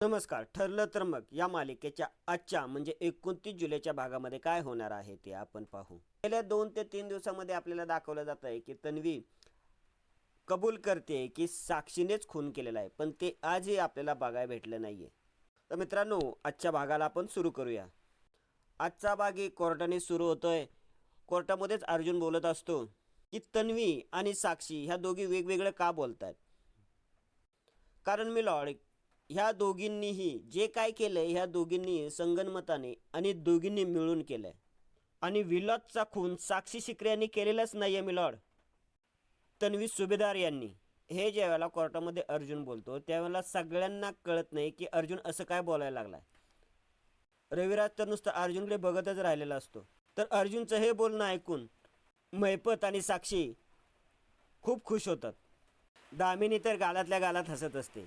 नमस्कार. ठरलं तर मग या मालिकेच्या आजच्या म्हणजे 29 जुलैच्या भागामध्ये काय होणार आहे ते आपण पाहू. गेल्या 2 ते 3 दिवसामध्ये आपल्याला दाखवलं जात आहे की तन्वी कबूल करते की साक्षीनेच खून केलेला आहे, पण ते आजही आपल्याला बघायला भेटलं नाहीये. तर मित्रांनो, आजच्या भागाला आपण सुरू करूया. आजचा भाग ही कोर्टाने सुरू होतोय. कोर्टामध्येच अर्जुन बोलत असतो की तन्वी आणि साक्षी ह्या दोघी वेगवेगळं का बोलतात. कारण मी लॉर्ड ह्या दोघींनीही जे काय केलंय ह्या दोघींनी संगनमताने आणि दोघींनी मिळून केलंय. आणि विलासचा खून साक्षी शिकरे यांनी केलेलाच नाही आहे मिलॉर्ड, तन्वी सुभेदार यांनी. हे ज्यावेळेला कोर्टामध्ये अर्जुन बोलतो त्यावेळेला सगळ्यांना कळत नाही की अर्जुन असं काय बोलायला लागलाय. रविराज तर नुसतं अर्जुनकडे बघतच राहिलेला असतो. तर अर्जुनचं हे बोलणं ऐकून मैपत आणि साक्षी खूप खुश होतात. दामिनी तर गालातल्या गालात हसत असते,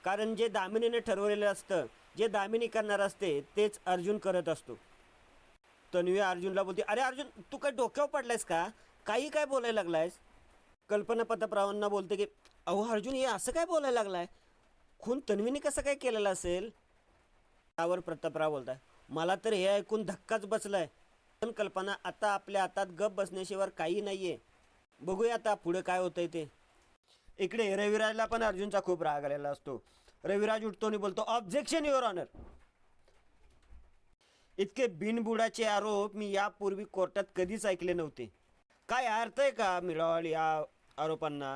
कारण जे दामिनीने ठरवलेलं असतं, जे दामिनी करणार असते तेच अर्जुन करत असतो. तन्वी अर्जुनला बोलते, अरे अर्जुन, तू काय डोक्यावर पडलायस का? काही काय बोलायला लागलायस? कल्पना प्रतापरावांना बोलते की अहो अर्जुन, हे असं काय बोलायला लागलाय? खून तन्वीने कसं काय केलेलं असेल? त्यावर प्रतापराव बोलताय, मला तर हे ऐकून धक्काच बसलाय. पण कल्पना, आता आपल्या हातात गप बसण्याशिवाय काही नाहीये. बघूया आता पुढे काय होतंय ते. इकडे रविराजला पण अर्जुनचा खूप राग आलेला असतो. रविराज उठतो आणि बोलतो, ऑब्जेक्शन युअर ऑनर. इतके बिनबुडाचे आरोप मी यापूर्वी कोर्टात कधीच ऐकले नव्हते. काय अर्थ आहे का मिळॉल या आरोपांना?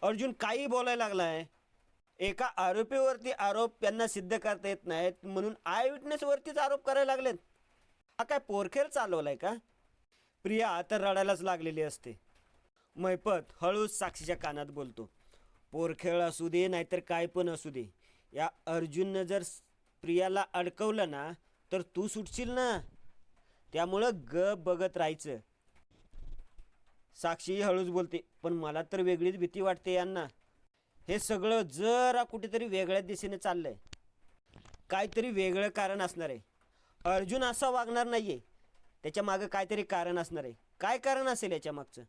अर्जुन काही बोलायला लागलाय. एका आरोपीवरती आरोप त्यांना सिद्ध करता येत नाहीत म्हणून आय विटनेसवरतीच आरोप करायला लागलेत. हा काय पोरखेल चालवलाय का? प्रिया आता रडायलाच लागलेली असते. मैपत हळूच साक्षीच्या कानात बोलतो, पोरखेळ असू दे नाहीतर काय पण असू दे, या अर्जुननं जर प्रियाला अडकवलं ना तर तू सुटशील ना, त्यामुळं गप बघत राहायचं. साक्षी हळूच बोलते, पण मला तर वेगळीच भीती वाटते यांना. हे सगळं जरा कुठेतरी वेगळ्या दिशेने चाललंय. काहीतरी वेगळं कारण असणार आहे. अर्जुन असा वागणार नाहीये, त्याच्या मागं काहीतरी कारण असणार आहे. काय कारण असेल याच्या मागचं?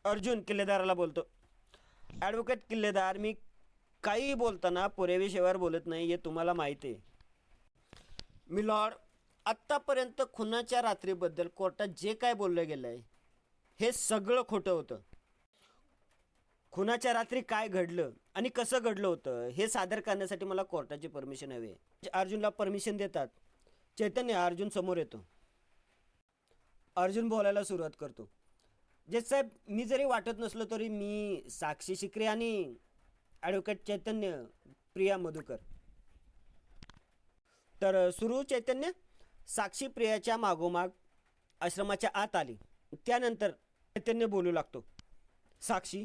अर्जुन किल्लेदाराला बोलतो, ॲडव्होकेट किल्लेदार, मी काही बोलताना पुराव्याशिवाय बोलत नाही, हे तुम्हाला माहिती आहे. मी लॉर्ड, आत्तापर्यंत खुनाच्या रात्रीबद्दल कोर्टात जे काय बोललं गेलं आहे हे सगळं खोटं होतं. खुनाच्या रात्री काय घडलं आणि कसं घडलं होतं हे सादर करण्यासाठी मला कोर्टाची परमिशन हवी आहे. अर्जुनला परमिशन देतात. चैतन्य अर्जुन समोर येतो. अर्जुन बोलायला सुरुवात करतो, जज साहेब, मी जरी वाटत नसलो तरी मी साक्षी शिकरे आणि ॲडव्होकेट चैतन्य प्रिया मधुकर. तर सुरू चैतन्य. साक्षी प्रियाच्या मागोमाग आश्रमाच्या आत आली. त्यानंतर चैतन्य बोलू लागतो, साक्षी,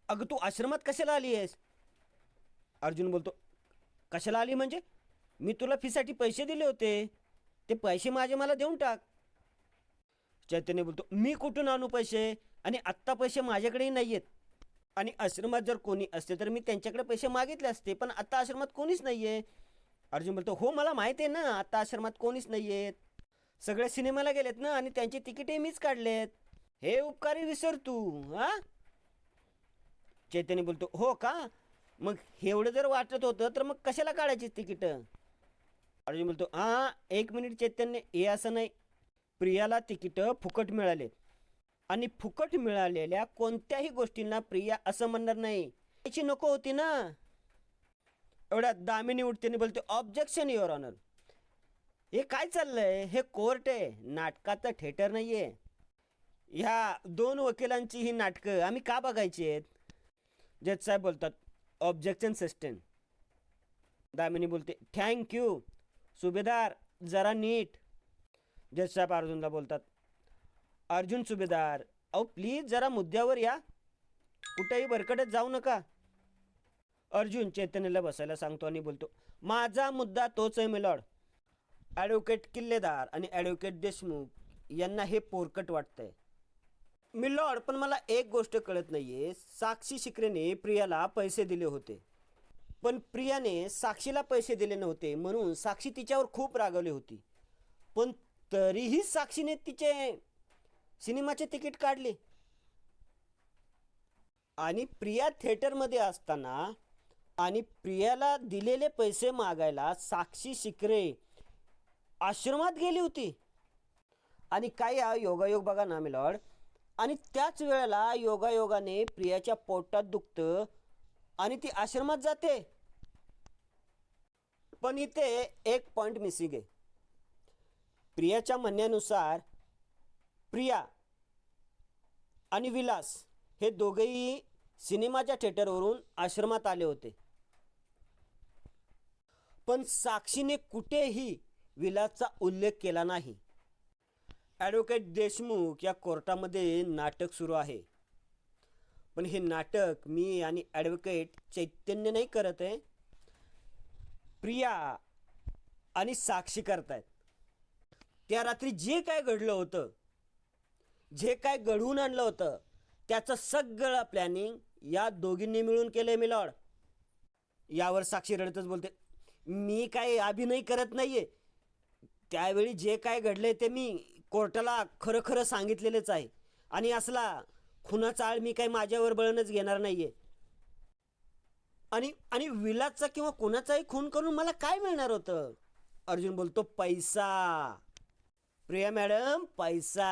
अगं तू आश्रमात कशाला आली आहेस? अर्जुन बोलतो, कशाला आली म्हणजे? मी तुला फीसाठी पैसे दिले होते, ते पैसे माझे मला देऊन टाक. चैतन्य बोलतो, मी कुठून आणू पैसे? आणि आत्ता पैसे माझ्याकडेही नाही आहेत. आणि आश्रमात जर कोणी असते तर मी त्यांच्याकडे पैसे मागितले असते, पण आत्ता आश्रमात कोणीच नाही आहे. अर्जुन बोलतो, हो मला माहिती आहे ना, आता आश्रमात कोणीच नाही आहेत. सगळे सिनेमाला गेलेत ना आणि त्यांचे तिकीटही मीच काढलेत. हे उपकारी विसर तू. हां? चैतन्य बोलतो, हो का? मग एवढं जर वाटत होतं तर मग कशाला काढायची तिकीटं? अर्जुन बोलतो, हां, 1 मिनिट चैतन्य, हे असं नाही. प्रियाला तिकीटं फुकट मिळाले आणि फुकट मिळालेल्या कोणत्याही गोष्टींना प्रिया असं म्हणणार नाही. त्याची नको होती ना. एवढ्या दामिनी उठते आणि बोलते, ऑब्जेक्शन युअर ऑनर. हे काय चाललंय? हे कोर्ट आहे, नाटकाचं थिएटर नाही आहे. ह्या 2 वकिलांची ही नाटकं आम्ही का बघायची आहेत? जज साहेब बोलतात, ऑब्जेक्शन सस्टेन. दामिनी बोलते, थँक्यू सुभेदार, जरा नीट. जज साहेब अर्जुनला बोलतात, अर्जुन सुभेदार, अहो प्लीज जरा मुद्द्यावर या, कुठेही भरकटत जाऊ नका. अर्जुन चैतन्यला बसायला सांगतो आणि बोलतो, माझा मुद्दा तोच आहे मिलॉर्ड. ॲडव्होकेट किल्लेदार आणि ॲडव्होकेट देशमुख यांना हे पोरकट वाटतंय. मिलॉर्ड, पण मला एक गोष्ट कळत नाही आहे. साक्षी शिकरेने प्रियाला पैसे दिले होते, पण प्रियाने साक्षीला पैसे दिले नव्हते म्हणून साक्षी तिच्यावर खूप रागवली होती. पण तरीही साक्षीने तिचे सिनेमाचे तिकीट काढले. आणि प्रिया थिएटरमध्ये असताना आणि प्रियाला दिलेले पैसे मागायला साक्षी शिकरे आश्रमात गेली होती. आणि काय योगायोग बघा ना मिलॉर्ड. आणि त्याच वेळेला योगायोगाने प्रियाच्या पोटात दुखतं आणि ती आश्रमात जाते. पण इथे एक पॉइंट मिसिंग आहे. प्रियाच्या म्हणण्यानुसार प्रिया आणि विलास हे दोघेही सिनेमाच्या थिएटरवरून आश्रमात आले होते. पण साक्षीने कुठेही विलासचा उल्लेख केला नाही. ॲडव्होकेट देशमुख या कोर्टामध्ये नाटक सुरू आहे. पण हे नाटक मी आणि ॲडव्होकेट चैतन्य नाही करत आहे, प्रिया आणि साक्षी करतायत. त्या रात्री जे काय घडलं होतं, जे काय घडवून आणलं होतं, त्याचं सगळं प्लॅनिंग या दोघींनी मिळून केलंय मिलॉर्ड. यावर साक्षी रडतच बोलते, मी काय अभिनय करत नाहीये. त्यावेळी जे काय घडलंय ते मी कोर्टाला खरं खरं सांगितलेलंच आहे. आणि असला खुनाचा आळ मी काय माझ्यावर बळणच घेणार नाहीये. आणि विलासचा किंवा कोणाचाही खून करून मला काय मिळणार होतं? अर्जुन बोलतो, पैसा. प्रिया मॅडम, पैसा.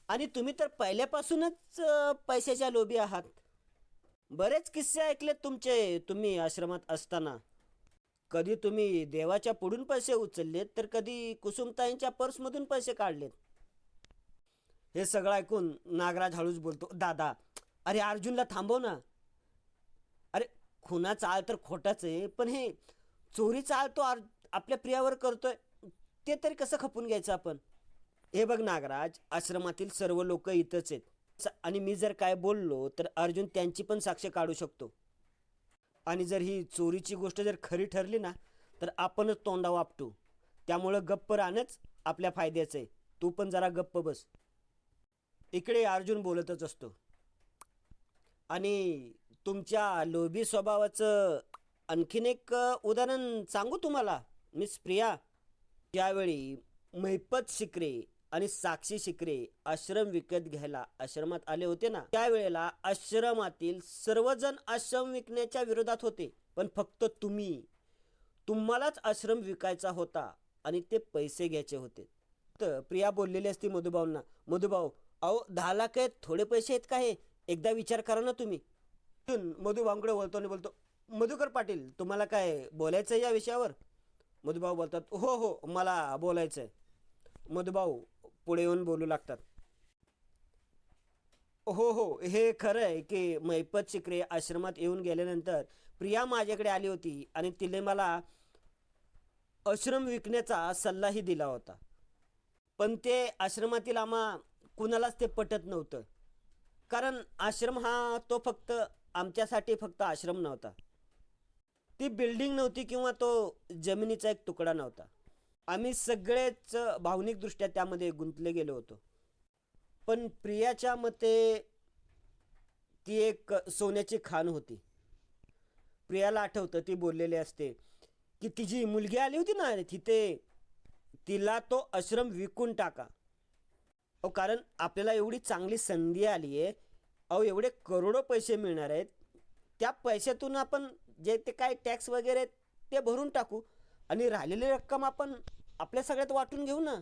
आणि तुम्ही तर पहिल्यापासूनच पैशाच्या लोभी आहात. बरेच किस्से ऐकलेत तुमचे तुम्ही आश्रमात असताना. कधी तुम्ही देवाच्या पुढून पैसे उचललेत, तर कधी कुसुमताईंच्या पर्समधून पैसे काढलेत. हे सगळं ऐकून नागराज हळूच बोलतो, दादा, अरे अर्जुनला थांबव ना. अरे खुनाचा आळ तर खोटाच आहे, पण हे चोरीचा आळ तो आपल्या प्रियावर करतोय, ते तरी कसं खपून घ्यायचं आपण? हे बघ नागराज, आश्रमातील सर्व लोक इथंच आहेत. आणि मी जर काय बोललो तर अर्जुन त्यांची पण साक्ष काढू शकतो. आणि जर ही चोरीची गोष्ट जर खरी ठरली ना, तर आपणच तोंडा वापटू. त्यामुळं गप्प राहणंच आपल्या फायद्याचं आहे. तू पण जरा गप्प बस. इकडे अर्जुन बोलतच असतो. आणि तुमच्या लोभी स्वभावाचं आणखीन एक उदाहरण सांगू तुम्हाला मिस प्रिया. त्यावेळी महिपत शिकरे आणि साक्षी शिकरे आश्रम विकत घ्यायला आश्रमात आले होते ना, त्यावेळेला आश्रमातील सर्वजण आश्रम विकण्याच्या विरोधात होते. पण फक्त तुम्हालाच आश्रम विकायचा होता आणि ते पैसे घ्यायचे होते. तर प्रिया बोललेली असती मधुभाऊंना, मधुभाऊ, अहो 10 लाख आहेत, थोडे पैसे आहेत का हे? एकदा विचार करा ना तुम्ही. मधुभाऊंकडे बोलतो आणि बोलतो, मधुकर पाटील, तुम्हाला काय बोलायचं आहे या विषयावर? मधुभाऊ बोलतात, हो हो, मला बोलायचं आहे. मधुभाऊ पुढे येऊन बोलू लागतात, हो हो, हे खरं आहे की महिपत शिकरे आश्रमात येऊन गेल्यानंतर प्रिया माझ्याकडे आली होती आणि तिने मला आश्रम विकण्याचा सल्लाही दिला होता. पण ते आश्रमातील आम्हा कुणालाच ते पटत नव्हतं. कारण आश्रम हा तो फक्त आमच्यासाठी फक्त आश्रम नव्हता. ती बिल्डिंग नव्हती किंवा तो जमिनीचा एक तुकडा नव्हता. आम्ही सगळेच भावनिकदृष्ट्या त्यामध्ये गुंतले गेलो होतो. पण प्रियाच्या मते ती एक सोन्याची खाण होती. प्रियाला आठवतं ती बोललेली असते की तिची मुलगी आली होती ना तिथे, तिला तो आश्रम विकून टाका. अहो, कारण आपल्याला एवढी चांगली संधी आली आहे. अहो, एवढे करोडो पैसे मिळणार आहेत. त्या पैशातून आपण जे ते काय टॅक्स वगैरे ते भरून टाकू आणि राहिलेली रक्कम आपण आपल्या सगळ्यात वाटून घेऊ ना.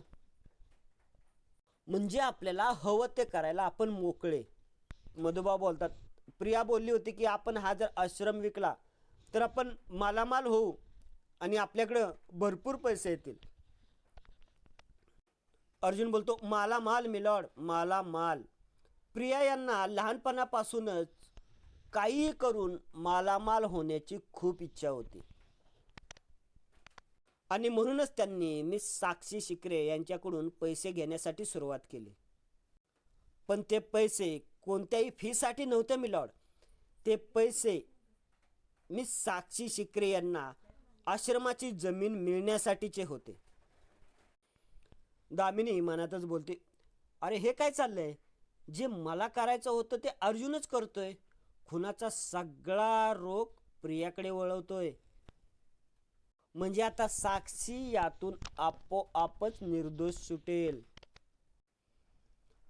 म्हणजे आपल्याला हवं ते करायला आपण मोकळे. मधुभाऊ बोलतात, प्रिया बोलली होती की आपण हा जर आश्रम विकला तर आपण मालामाल होऊ आणि आपल्याकडं भरपूर पैसे येतील. अर्जुन बोलतो, मालामाल मिलॉर्ड, मालामाल. प्रिया यांना लहानपणापासूनच काहीही करून मालामाल होण्याची खूप इच्छा होती. आणि म्हणूनच त्यांनी मिस साक्षी शिकरे यांच्याकडून पैसे घेण्यासाठी सुरुवात केली. पण ते पैसे कोणत्याही फीसाठी नव्हते मिलॉर्ड. ते पैसे मिस साक्षी शिकरे यांना आश्रमाची जमीन मिळण्यासाठीचे होते. दामिनी मनातच बोलते, अरे हे काय चाललंय? जे मला करायचं होतं ते अर्जुनच करतोय. खुनाचा सगळा रोग प्रियाकडे वळवतोय. म्हणजे आता साक्षी यातून आपोआपच निर्दोष सुटेल.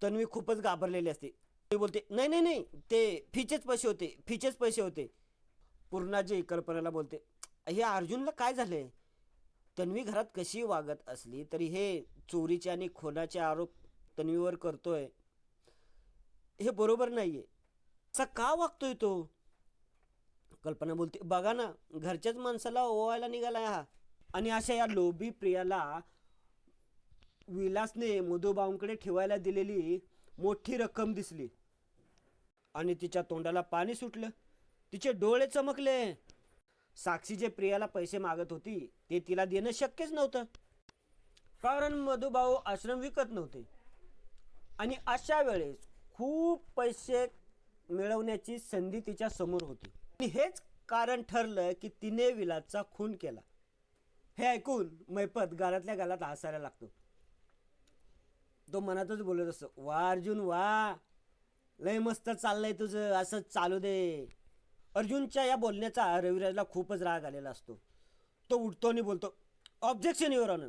तन्वी खूपच घाबरलेली असते. ती बोलते, नाही नाही नाही, ते फीचेच पैसे होते, फीचेच पैसे होते. पूर्णाजी कल्पनाला बोलते, हे अर्जुनला काय झालंय? तन्वी घरात कशी वागत असली तरी हे चोरीचे आणि खुनाचे आरोप तन्वीवर करतोय, हे बरोबर नाहीये. असा का वागतोय तो? कल्पना बोलते, बघा ना, घरच्याच माणसाला ओवायला निघालाय हा. आणि अशा या लोभी प्रियाला विलासने मधुबाऊंकडे ठेवायला दिलेली मोठी रक्कम दिसली आणि तिच्या तोंडाला पाणी सुटलं. तिचे डोळे चमकले. साक्षी जे प्रियाला पैसे मागत होती ते तिला देणं शक्यच नव्हतं, कारण मधुभाऊ आश्रम विकत नव्हते. आणि अशा वेळेस खूप पैसे मिळवण्याची संधी तिच्या समोर होती. आणि हेच कारण ठरलं की तिने विलासचा खून केला. हे ऐकून मैपत गालातल्या गालात हसायला लागतो. तो मनातच बोलत असतो, वा अर्जुन वा, लय मस्त चाललंय तुझं, असं चालू दे. अर्जुनच्या या बोलण्याचा रविराजला खूपच राग आलेला असतो. तो उठतो आणि बोलतो, ऑब्जेक्शन युअर ऑनर.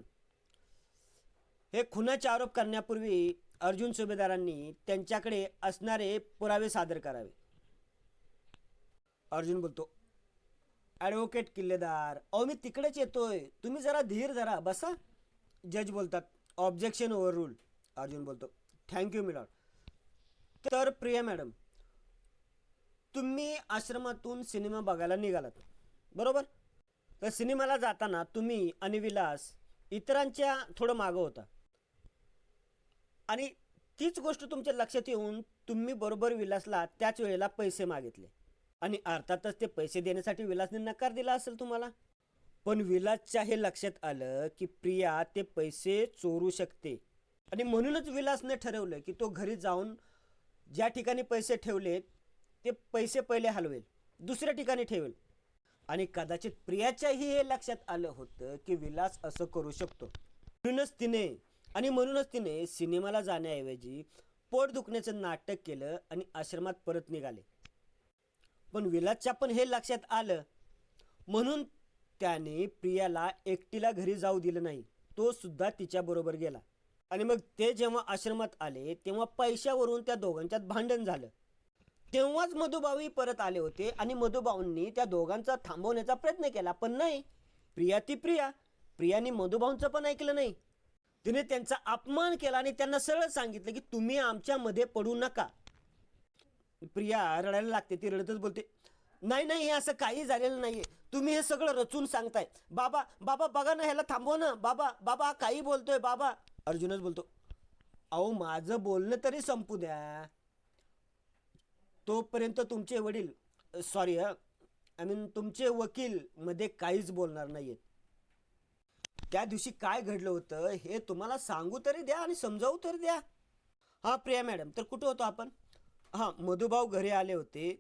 हे खुनाचे आरोप करण्यापूर्वी अर्जुन सुभेदारांनी त्यांच्याकडे असणारे पुरावे सादर करावे. अर्जुन बोलतो, ॲडव्होकेट किल्लेदार, अहो मी तिकडेच येतोय, तुम्ही जरा धीर धरा, बसा. जज बोलतात, ऑब्जेक्शन ओव्हर रूल. अर्जुन बोलतो, थँक्यू मिलॉर्ड. तर प्रिया मॅडम, तुम्ही आश्रमातून सिनेमा बघायला निघालात, बरोबर? तर सिनेमाला जाताना तुम्ही आणि विलास इतरांच्या थोडं मागं होता आणि तीच गोष्ट तुमच्या लक्षात येऊन तुम्ही बरोबर विलासला त्याच वेळेला पैसे मागितले आणि अर्थातच ते पैसे देण्यासाठी विलासने नकार दिला असेल तुम्हाला. पण विलासच्या हे लक्षात आलं की प्रिया ते पैसे चोरू शकते आणि म्हणूनच विलासने ठरवलं की तो घरी जाऊन ज्या ठिकाणी पैसे ठेवले ते पैसे पहिले हलवेल, दुसऱ्या ठिकाणी ठेवेल. आणि कदाचित प्रियाच्याही हे लक्षात आलं होतं की विलास असं करू शकतो. म्हणूनच तिने सिनेमाला जाण्याऐवजी पोट दुखण्याचं नाटक केलं आणि आश्रमात परत निघाले. पण विलासच्या पण हे लक्षात आलं, म्हणून त्याने प्रियाला एकटीला घरी जाऊ दिलं नाही, तो सुद्धा तिच्याबरोबर गेला. आणि मग ते जेव्हा आश्रमात आले तेव्हा पैशावरून त्या दोघांच्यात भांडण झालं. तेव्हाच मधुभाऊही परत आले होते आणि मधुभाऊंनी त्या दोघांचा थांबवण्याचा प्रयत्न केला, पण नाही. प्रिया ती प्रियाने मधुभाऊंचं पण ऐकलं नाही. तिने त्यांचा अपमान केला आणि त्यांना सरळ सांगितलं की तुम्ही आमच्यामध्ये पडू नका. प्रिया रडायला लागते. ती रडतच बोलते, नाही नाही, हे असं काही झालेलं नाहीये, तुम्ही हे सगळं रचून सांगताय. बाबा बाबा बघा ना, ह्याला थांबव ना, बाबा बाबा काही बोलतोय बाबा. अर्जुनच बोलतो, अहो माझं बोलणं तरी संपू द्या, तोपर्यंत तुमचे वडील तुमचे वकील मध्ये काहीच बोलणार नाहीयेत. त्या दिवशी काय घडलं होतं हे तुम्हाला सांगू तरी द्या आणि समजावू तरी द्या. हा प्रिया मॅडम, तर कुठं होतो आपण? हां, मधुभाऊ घरी आले होते,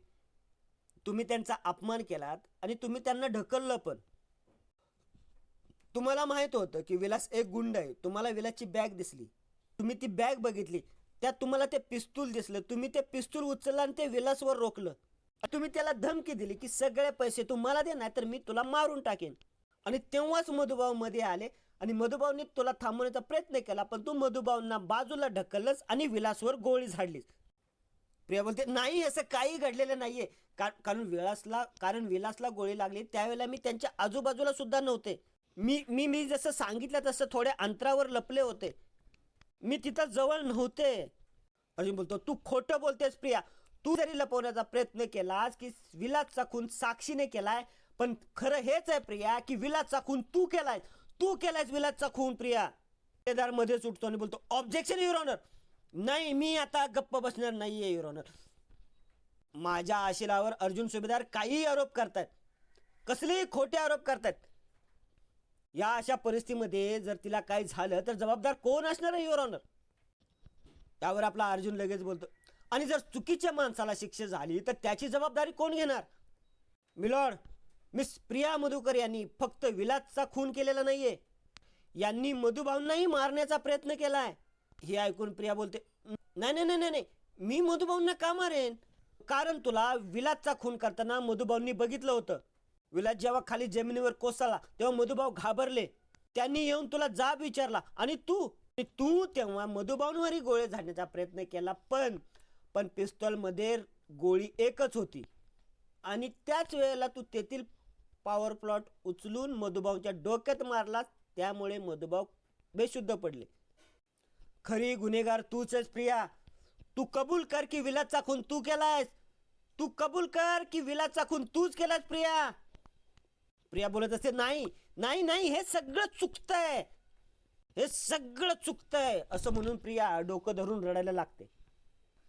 तुम्ही त्यांचा अपमान केलात आणि तुम्ही त्यांना ढकललं. पण तुम्हाला माहित होतं की विलास एक गुंड आहे. तुम्हाला विलासची बॅग दिसली, तुम्ही ती बॅग बघितली, त्यात तुम्हाला ते पिस्तूल दिसलं, तुम्ही ते पिस्तूल उचललं आणि ते विलासवर रोखलं. तुम्ही त्याला धमकी दिली की सगळे पैसे तुम्हाला दे, नाही तर मी तुला मारून टाकेन. आणि तेव्हाच मधुभाऊ मध्ये आले आणि मधुभाऊंनी तुला थांबवण्याचा प्रयत्न केला, पण तू मधुभाऊंना बाजूला ढकललंस आणि विलासवर गोळी झाडलीस. प्रिया बोलते, नाही असं काही घडलेलं नाहीये, कारण विलासला गोळी लागली त्यावेळेला मी त्यांच्या आजूबाजूला सुद्धा नव्हते. मी जसं सांगितलं तसं थोड्या अंतरावर लपले होते, मी तिथं जवळ नव्हते. अर्जुन बोलतो, तू खोटं बोलतेस प्रिया. तू जरी लपवण्याचा प्रयत्न केलास की विलासचा खून साक्षीने केलाय, पण खरं हेच आहे प्रिया की विलासचा खून तू केलायस विलासचा खून. प्रिया केदार मध्येच उठतो आणि बोलतो, ऑब्जेक्शन युअर ऑनर. नाही, मी आता गप्प बसणार नाहीये युअर ऑनर. माझ्या आशिलावर अर्जुन सुभेदार काही आरोप करतात, कसलेही खोटे आरोप करतात. या अशा परिस्थितीमध्ये जर तिला काही झालं तर जबाबदार कोण असणार आहे युअर ऑनर? त्यावर आपला अर्जुन लगेच बोलतो, आणि जर चुकीच्या माणसाला शिक्षा झाली तर त्याची जबाबदारी कोण घेणार? मिलॉर्ड, मिस प्रिया मधुकर यांनी फक्त विलासचा खून केलेला नाहीये, यांनी मधुभाऊंनाही मारण्याचा प्रयत्न केलाय. हे ऐकून प्रिया बोलते, नाही नाही नाही नाही, मी मधुभाऊंना का मारेन? कारण तुला विलासचा खून करताना मधुभाऊंनी बघितलं होतं. विलास जेव्हा खाली जमिनीवर कोसळला तेव्हा मधुभाऊ घाबरले, त्यांनी येऊन तुला जाब विचारला आणि तू तेव्हा मधुभाऊंवरही गोळी झाडण्याचा प्रयत्न केला, पण पिस्तॉल मध्ये गोळी एकच होती. आणि त्याच वेळेला तू तेथील पॉवर प्लॉट उचलून मधुभाऊच्या डोक्यात मारलास, त्यामुळे मधुभाऊ बेशुद्ध पडले. खरी गुन्हेगार तूच आहेस प्रिया. तू कबूल कर की विलासचा खून तू केलायस. तू कबूल कर की विलासचा खून तूच केलास प्रिया. प्रिया बोलत असते, नाही नाही नाही, हे सगळं चुकतंय, हे सगळं चुकतंय असं म्हणून प्रिया डोकं धरून रडायला लागते.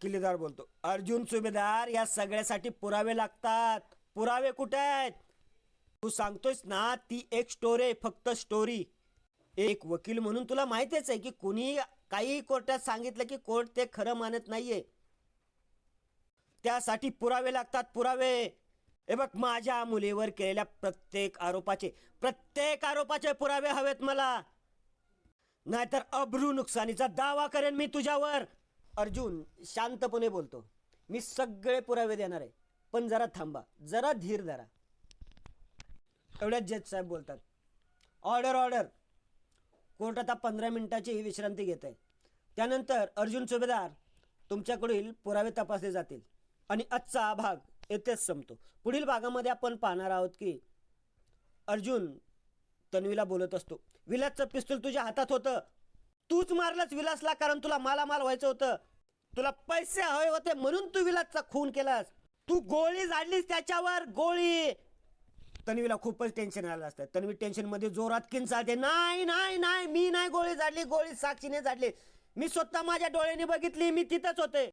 किल्लेदार बोलतो, अर्जुन सुभेदार, या सगळ्यासाठी पुरावे लागतात. पुरावे कुठे आहेत? तू सांगतोयस ना ती एक स्टोरी आहे, फक्त स्टोरी. एक वकील म्हणून तुला माहितीच आहे की कुणी काही कोर्टात सांगितलं की कोर्ट ते खरं मानत नाहीये. त्यासाठी पुरावे लागतात, पुरावे. हे बघ, माझ्या मुलीवर केलेल्या प्रत्येक आरोपाचे पुरावे हवेत मला, नाहीतर अब्रू नुकसानीचा दावा करेन मी तुझ्यावर. अर्जुन शांतपणे बोलतो, मी सगळे पुरावे देणार आहे, पण जरा थांबा, जरा धीर धरा. एवढ्यात जज साहेब बोलतात, ऑर्डर ऑर्डर. कोर्ट आता 15 मिनिटाची विश्रांती घेत आहे. त्यानंतर अर्जुन सुभेदार, तुमच्याकडील पुरावे तपासले जातील आणि आजचा भाग येथेच संपतो. पुढील भागामध्ये आपण पाहणार आहोत की अर्जुन तन्वीला बोलत असतो, विलासचं पिस्तूल तुझ्या हातात होतं, तूच मारलंच विलासला, कारण तुला मालामाल व्हायचं होतं, तुला पैसे हवे होते म्हणून तू विलासचा खून केलास, तू गोळी झाडलीस त्याच्यावर, गोळी. तन्वीला खूपच टेन्शन आलं असतं. तन्वी टेन्शनमध्ये जोरात किंचाळते, नाही नाही नाही, मी नाही गोळी झाडली, गोळी साक्षीने झाडली, मी स्वतः माझ्या डोळ्यांनी बघितली, मी तिथंच होते.